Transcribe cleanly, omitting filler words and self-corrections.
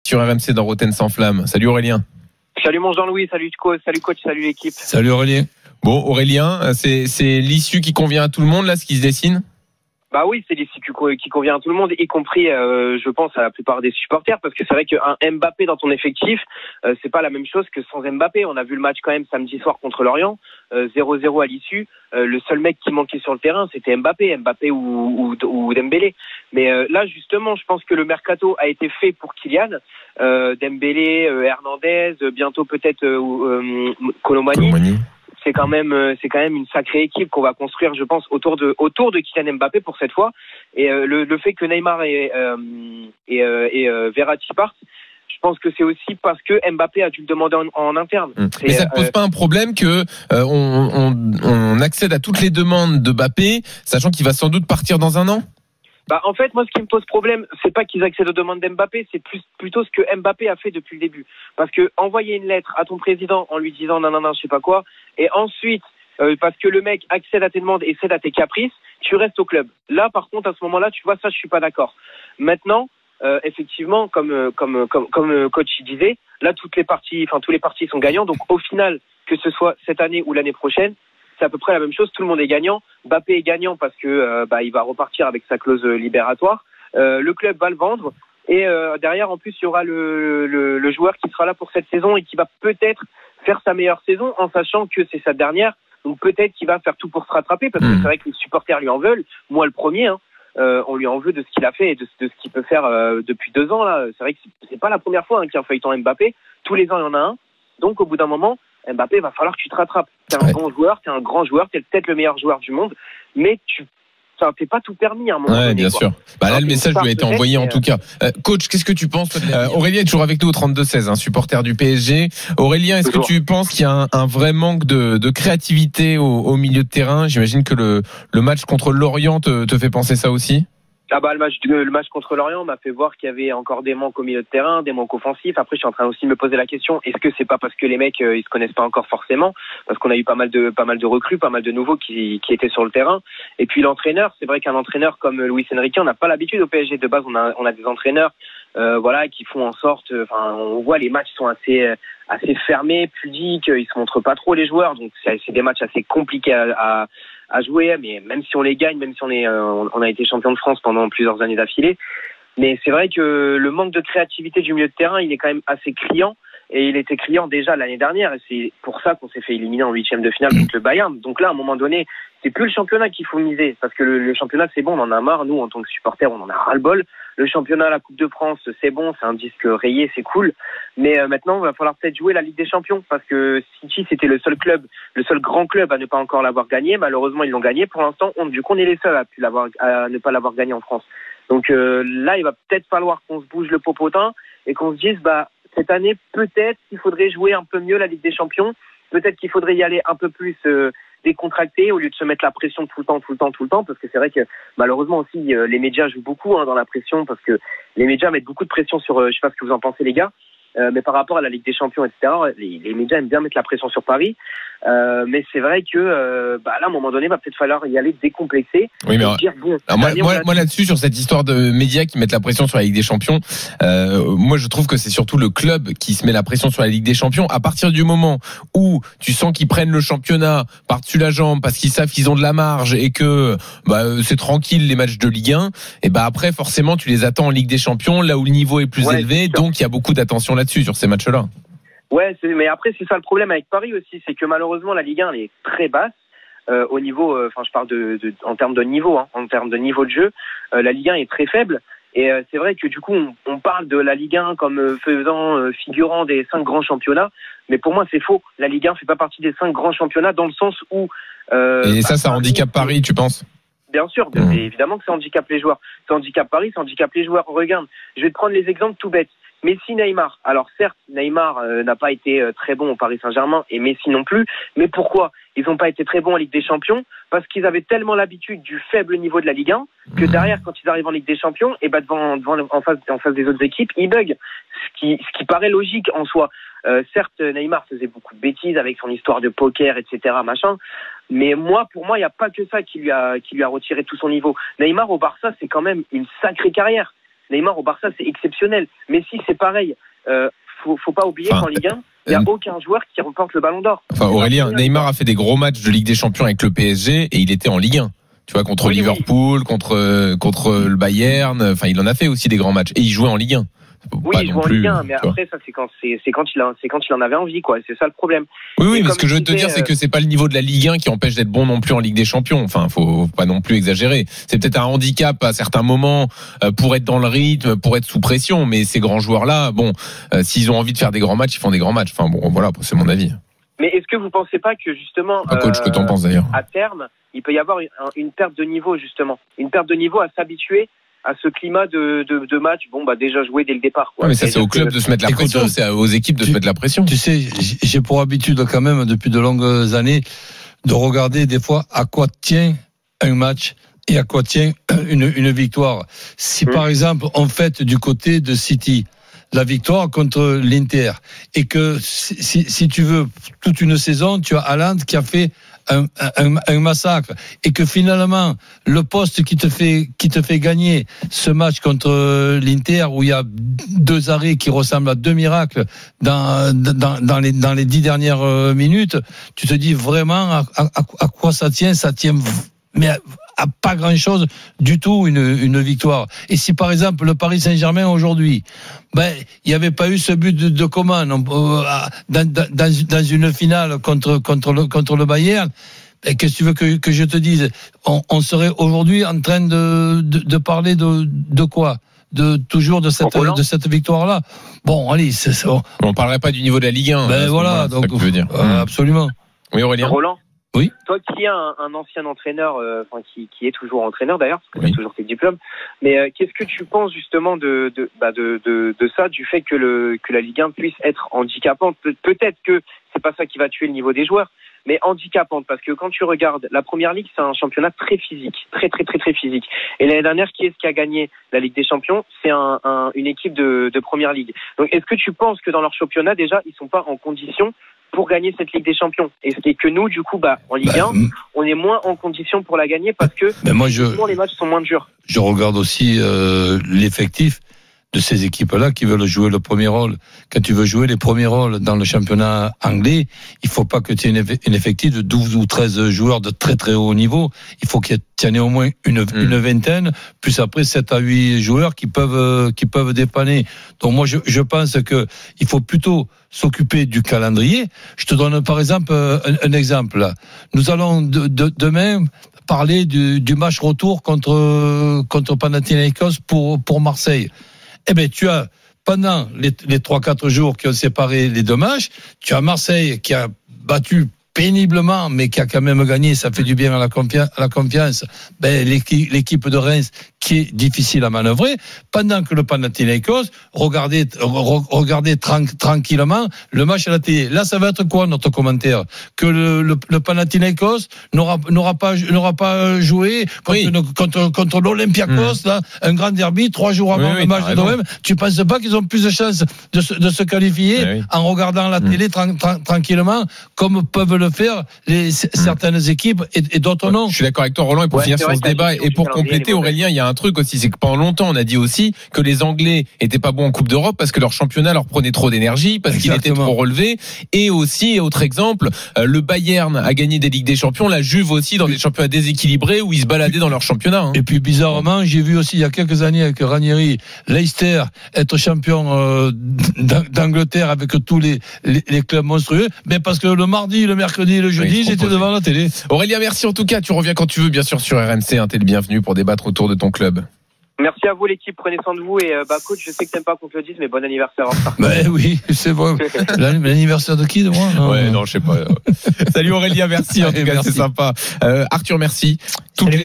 sur RMC dans Rotten sans flamme. Salut Aurélien. Salut mon Jean-Louis, salut coach, salut l'équipe. Salut Aurélien. Bon Aurélien, c'est l'issue qui convient à tout le monde là, ce qui se dessine? Bah oui, c'est l'issue qui convient à tout le monde, y compris, je pense, à la plupart des supporters, parce que c'est vrai qu'un Mbappé dans ton effectif, c'est pas la même chose que sans Mbappé. On a vu le match quand même samedi soir contre Lorient, 0-0 à l'issue. Le seul mec qui manquait sur le terrain, c'était Mbappé ou Dembélé. Mais là, justement, je pense que le mercato a été fait pour Kylian, Dembélé, Hernandez, bientôt peut-être Colomani. C'est quand même une sacrée équipe qu'on va construire, je pense, autour de Kylian Mbappé pour cette fois. Et le fait que Neymar et Verratti partent, je pense que c'est aussi parce que Mbappé a dû le demander en interne. Mais ça ne pose pas un problème que on accède à toutes les demandes de Mbappé, sachant qu'il va sans doute partir dans un an? Bah, en fait, moi, ce qui me pose problème, c'est pas qu'ils accèdent aux demandes d'Mbappé, c'est plutôt ce que Mbappé a fait depuis le début. Parce que envoyer une lettre à ton président en lui disant non, je sais pas quoi, et ensuite, parce que le mec accède à tes demandes et cède à tes caprices, tu restes au club. Là, par contre, à ce moment-là, tu vois, ça, je suis pas d'accord. Maintenant, effectivement, comme coach il disait, là, tous les parties sont gagnants. Donc, au final, que ce soit cette année ou l'année prochaine, c'est à peu près la même chose, tout le monde est gagnant. Mbappé est gagnant parce que il va repartir avec sa clause libératoire. Le club va le vendre et derrière en plus il y aura le joueur qui sera là pour cette saison et qui va peut-être faire sa meilleure saison en sachant que c'est sa dernière. Donc peut-être qu'il va faire tout pour se rattraper parce que c'est vrai que les supporters lui en veulent. Moi le premier, on lui en veut de ce qu'il a fait et de ce qu'il peut faire depuis 2 ans là. C'est vrai que c'est pas la première fois qu'il y a un feuilleton Mbappé. Tous les ans il y en a un. Donc au bout d'un moment, Mbappé, va falloir que tu te rattrapes. T'es un bon joueur, t'es un grand joueur, t'es peut-être le meilleur joueur du monde, mais t'es pas tout permis à un moment donné. Bien sûr. Là, le message lui a été envoyé en tout cas. Coach, qu'est-ce que tu penses Aurélien est toujours avec nous au 32-16, supporter du PSG. Aurélien, est-ce que tu penses qu'il y a un vrai manque de créativité au milieu de terrain? J'imagine que le match contre Lorient te fait penser ça aussi. Le match contre Lorient m'a fait voir qu'il y avait encore des manques au milieu de terrain, des manques offensifs. Après, je suis en train aussi de me poser la question, est-ce que c'est pas parce que les mecs ils se connaissent pas encore forcément, parce qu'on a eu pas mal de recrues, pas mal de nouveaux qui étaient sur le terrain. Et puis l'entraîneur, c'est vrai qu'un entraîneur comme Luis Enrique, on n'a pas l'habitude au PSG. De base, on a des entraîneurs qui font en sorte, on voit les matchs sont assez fermés, pudiques, ils se montrent pas trop les joueurs, donc c'est des matchs assez compliqués à jouer, mais même si on les gagne, même si on a été champion de France pendant plusieurs années d'affilée, mais c'est vrai que le manque de créativité du milieu de terrain, il est quand même assez criant, et il était criant déjà l'année dernière, et c'est pour ça qu'on s'est fait éliminer en 8e de finale contre le Bayern. Donc là, à un moment donné, c'est plus le championnat qu'il faut miser, parce que le championnat, c'est bon, on en a marre, nous, en tant que supporters, on en a ras-le-bol. Le championnat, la Coupe de France, c'est bon, c'est un disque rayé, c'est cool. Mais maintenant, il va falloir peut-être jouer la Ligue des Champions, parce que City, c'était le seul grand club à ne pas encore l'avoir gagné. Malheureusement, ils l'ont gagné. Pour l'instant, vu qu'on est les seuls à ne pas l'avoir gagné en France. Donc là, il va peut-être falloir qu'on se bouge le popotin et qu'on se dise, cette année, peut-être qu'il faudrait jouer un peu mieux la Ligue des Champions. Peut-être qu'il faudrait y aller un peu plus décontracté au lieu de se mettre la pression tout le temps, parce que c'est vrai que malheureusement aussi les médias jouent beaucoup dans la pression, parce que les médias mettent beaucoup de pression sur, je sais pas ce que vous en pensez les gars, mais par rapport à la Ligue des Champions, etc., les médias aiment bien mettre la pression sur Paris, mais c'est vrai que là, à un moment donné, va peut-être falloir y aller décomplexé. Oui, mais dire, moi là-dessus, sur cette histoire de médias qui mettent la pression sur la Ligue des Champions, moi je trouve que c'est surtout le club qui se met la pression sur la Ligue des Champions. À partir du moment où tu sens qu'ils prennent le championnat par-dessus la jambe parce qu'ils savent qu'ils ont de la marge et que c'est tranquille les matchs de Ligue 1, et après forcément tu les attends en Ligue des Champions, là où le niveau est plus élevé, donc il y a beaucoup d'attention là-dessus sur ces matchs-là. Ouais, mais après c'est ça le problème avec Paris aussi, c'est que malheureusement la Ligue 1 elle est très basse au niveau, je parle en termes de niveau, en termes de niveau de jeu, la Ligue 1 est très faible. Et c'est vrai que du coup, on parle de la Ligue 1 comme figurant des 5 grands championnats, mais pour moi c'est faux. La Ligue 1 fait pas partie des 5 grands championnats dans le sens où... et ça handicape Paris, tu penses ? Bien sûr, évidemment que ça handicape les joueurs. Ça handicape Paris, ça handicape les joueurs. Regarde, je vais te prendre les exemples tout bêtes. Messi, Neymar. Alors certes, Neymar n'a pas été très bon au Paris Saint-Germain et Messi non plus. Mais pourquoi ils n'ont pas été très bons en Ligue des Champions? Parce qu'ils avaient tellement l'habitude du faible niveau de la Ligue 1 que derrière, quand ils arrivent en Ligue des Champions, et en face des autres équipes, ils bug. Ce qui paraît logique en soi. Certes, Neymar faisait beaucoup de bêtises avec son histoire de poker, etc., machin. Mais pour moi, il n'y a pas que ça qui lui a retiré tout son niveau. Neymar au Barça, c'est quand même une sacrée carrière. Neymar au Barça, c'est exceptionnel. Messi, c'est pareil. Faut pas oublier qu'en Ligue 1, il n'y a aucun joueur qui remporte le Ballon d'Or. Enfin, Aurélien, Neymar a fait des gros matchs de Ligue des Champions avec le PSG et il était en Ligue 1. Tu vois, contre Liverpool, contre le Bayern. Enfin, il en a fait aussi des grands matchs. Et il jouait en Ligue 1. Oui, il joue en Ligue 1, mais après, ça, c'est quand il en avait envie, quoi. C'est ça le problème. Oui, mais ce que je veux te dire, c'est que c'est pas le niveau de la Ligue 1 qui empêche d'être bon non plus en Ligue des Champions. Enfin, faut pas non plus exagérer. C'est peut-être un handicap à certains moments pour être dans le rythme, pour être sous pression. Mais ces grands joueurs-là, bon, s'ils ont envie de faire des grands matchs, ils font des grands matchs. Enfin, bon, voilà, c'est mon avis. Mais est-ce que vous pensez pas que justement, coach, que t'en penses d'ailleurs, à terme, il peut y avoir une perte de niveau justement, une perte de niveau à s'habituer à ce climat de match, déjà joué dès le départ, quoi. Ouais, mais ça, c'est au club de se mettre la pression, c'est aux équipes de se mettre la pression. Tu sais, j'ai pour habitude quand même depuis de longues années de regarder des fois à quoi tient un match et à quoi tient une victoire. Si par exemple on fête du côté de City la victoire contre l'Inter et que si tu veux toute une saison, tu as Haaland qui a fait un massacre et que finalement le poste qui te fait gagner ce match contre l'Inter où il y a 2 arrêts qui ressemblent à 2 miracles dans les 10 dernières minutes, tu te dis vraiment à quoi ça tient mais à pas grand chose du tout une victoire. Et si par exemple le Paris Saint-Germain aujourd'hui, il n'y avait pas eu ce but de Coman dans une finale contre le Bayern, qu'est-ce que tu veux que je te dise? On serait aujourd'hui en train de parler de quoi? Toujours de cette victoire-là. Bon, allez, on parlerait pas du niveau de la Ligue 1. Voilà, donc c'est ça que je veux dire. Absolument. Oui, Aurélien. Roland. Oui. Toi qui es un ancien entraîneur, qui est toujours entraîneur d'ailleurs, parce que tu as toujours tes diplômes, mais qu'est-ce que tu penses justement de ça, du fait que la Ligue 1 puisse être handicapante? Peut-être que c'est pas ça qui va tuer le niveau des joueurs, mais handicapante, parce que quand tu regardes la Première Ligue, c'est un championnat très physique, très très très très physique. Et l'année dernière, qui est-ce qui a gagné la Ligue des Champions? C'est une équipe de Première Ligue. Donc est-ce que tu penses que dans leur championnat déjà, ils sont pas en condition pour gagner cette Ligue des Champions, et que nous, du coup, en Ligue 1, on est moins en condition pour la gagner parce que les matchs sont moins durs. Je regarde aussi l'effectif de ces équipes-là qui veulent jouer le premier rôle. Quand tu veux jouer les premiers rôles dans le championnat anglais, il faut pas que tu aies un effectif de 12 ou 13 joueurs de très très haut niveau. Il faut qu'il y en ait au moins une vingtaine, plus après 7 à 8 joueurs qui peuvent dépanner. Donc moi je pense que il faut plutôt s'occuper du calendrier. Je te donne par exemple un exemple. Nous allons demain parler du match retour contre Panathinaikos pour Marseille. Eh bien, tu as, pendant les 3-4 jours qui ont séparé les 2 matchs, tu as Marseille qui a battu péniblement, mais qui a quand même gagné, ça fait du bien à la confiance, l'équipe de Reims qui est difficile à manœuvrer, pendant que le Panathinaikos regardez tranquillement le match à la télé. Là, ça va être quoi notre commentaire? Que le Panathinaikos n'aura pas joué contre l'Olympiakos, là, un grand derby, 3 jours avant le match de l'OM. Tu penses pas qu'ils ont plus de chances de se qualifier en regardant la télé tranquillement, comme peuvent le faire certaines équipes et d'autres non? Je suis d'accord avec toi, Roland, et pour finir sur ce débat et pour compléter, Aurélien, il y a un truc aussi, c'est que pendant longtemps on a dit aussi que les Anglais étaient pas bons en Coupe d'Europe parce que leur championnat leur prenait trop d'énergie, parce qu'il était trop relevé, et aussi, autre exemple, le Bayern a gagné des Ligues des Champions, la Juve aussi dans des championnats déséquilibrés où ils se baladaient dans leur championnat. Et puis bizarrement, j'ai vu aussi il y a quelques années avec Ranieri, Leicester être champion d'Angleterre avec tous les clubs monstrueux, mais parce que le mardi, le mercredi, le jeudi, j'étais devant la télé. Aurélien, merci en tout cas, tu reviens quand tu veux bien sûr sur RMC, t'es le bienvenu pour débattre autour de ton club. Merci à vous l'équipe, prenez soin de vous, et coach, je sais que t'aimes pas qu'on te le dise, mais bon anniversaire en retard. Oui, c'est bon. L'anniversaire de qui, de moi? Non, je sais pas. Salut Aurélien, merci en tout cas, c'est sympa. Arthur, merci.